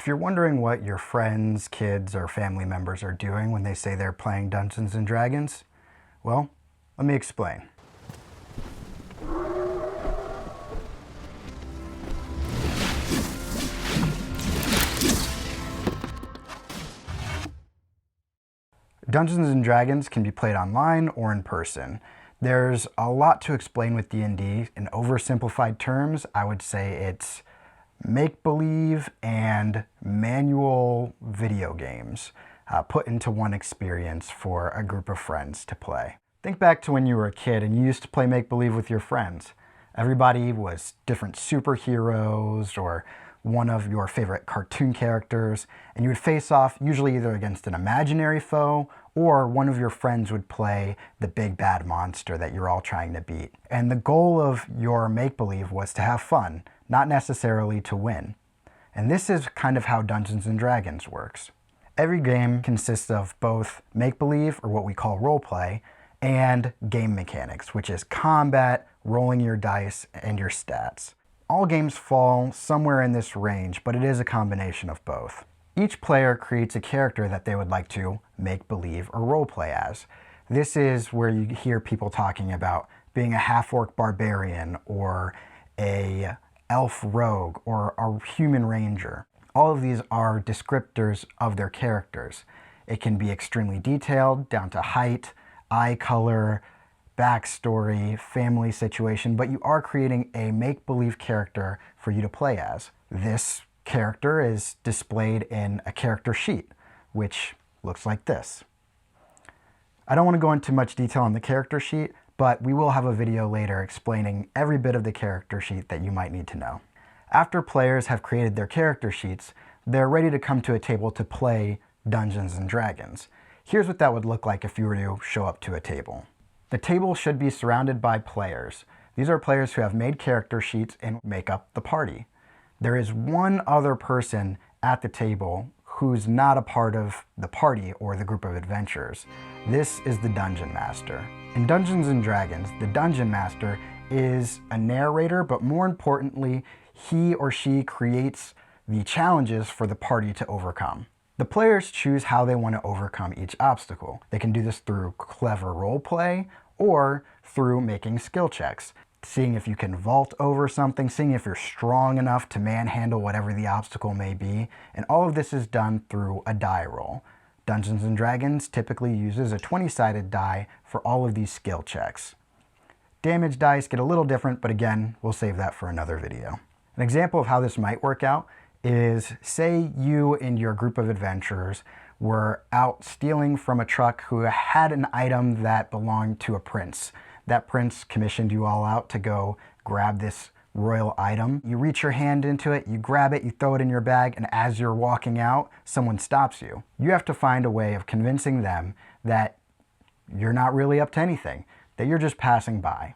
If you're wondering what your friends, kids, or family members are doing when they say they're playing Dungeons & Dragons, well, let me explain. Dungeons & Dragons can be played online or in person. There's a lot to explain with D&D. In oversimplified terms, I would say it's make-believe and manual video games put into one experience for a group of friends to play. Think back to when you were a kid and you used to play make-believe with your friends. Everybody was different superheroes or one of your favorite cartoon characters, and you would face off usually either against an imaginary foe or one of your friends would play the big bad monster that you're all trying to beat. And the goal of your make-believe was to have fun, not necessarily to win. And this is kind of how Dungeons & Dragons works. Every game consists of both make-believe, or what we call roleplay, and game mechanics, which is combat, rolling your dice, and your stats. All games fall somewhere in this range, but it is a combination of both. Each player creates a character that they would like to make believe or roleplay as. This is where you hear people talking about being a half-orc barbarian or a elf rogue or a human ranger. All of these are descriptors of their characters. It can be extremely detailed, down to height, eye color, backstory, family situation, but you are creating a make-believe character for you to play as. This character is displayed in a character sheet, which looks like this. I don't want to go into much detail on the character sheet, but we will have a video later explaining every bit of the character sheet that you might need to know. After players have created their character sheets, they're ready to come to a table to play Dungeons & Dragons. Here's what that would look like if you were to show up to a table. The table should be surrounded by players. These are players who have made character sheets and make up the party. There is one other person at the table who's not a part of the party or the group of adventurers. This is the Dungeon Master. In Dungeons & Dragons, the Dungeon Master is a narrator, but more importantly, he or she creates the challenges for the party to overcome. The players choose how they want to overcome each obstacle. They can do this through clever roleplay or through making skill checks, seeing if you can vault over something, seeing if you're strong enough to manhandle whatever the obstacle may be, and all of this is done through a die roll. Dungeons & Dragons typically uses a 20-sided die for all of these skill checks. Damage dice get a little different, but again, we'll save that for another video. An example of how this might work out is, say you and your group of adventurers were out stealing from a truck who had an item that belonged to a prince. That prince commissioned you all out to go grab this royal item. You reach your hand into it, you grab it, you throw it in your bag, and as you're walking out, someone stops you. You have to find a way of convincing them that you're not really up to anything, that you're just passing by.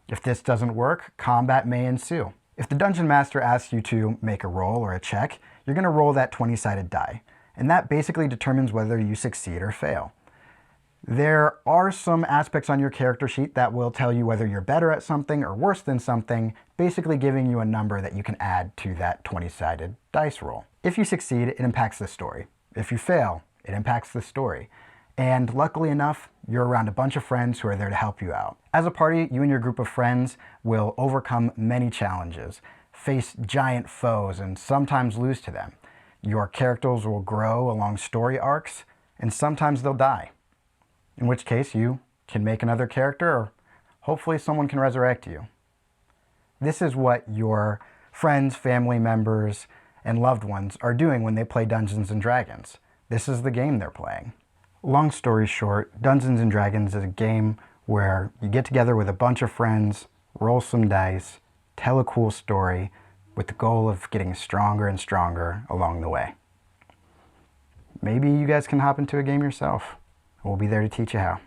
If this doesn't work, combat may ensue. If the Dungeon Master asks you to make a roll or a check, you're going to roll that 20-sided die, and that basically determines whether you succeed or fail. There are some aspects on your character sheet that will tell you whether you're better at something or worse than something, basically giving you a number that you can add to that 20-sided dice roll. If you succeed, it impacts the story. If you fail, it impacts the story. And luckily enough, you're around a bunch of friends who are there to help you out. As a party, you and your group of friends will overcome many challenges, face giant foes, and sometimes lose to them. Your characters will grow along story arcs, and sometimes they'll die. In which case, you can make another character, or hopefully someone can resurrect you. This is what your friends, family members, and loved ones are doing when they play Dungeons & Dragons. This is the game they're playing. Long story short, Dungeons & Dragons is a game where you get together with a bunch of friends, roll some dice, tell a cool story, with the goal of getting stronger and stronger along the way. Maybe you guys can hop into a game yourself. We'll be there to teach you how.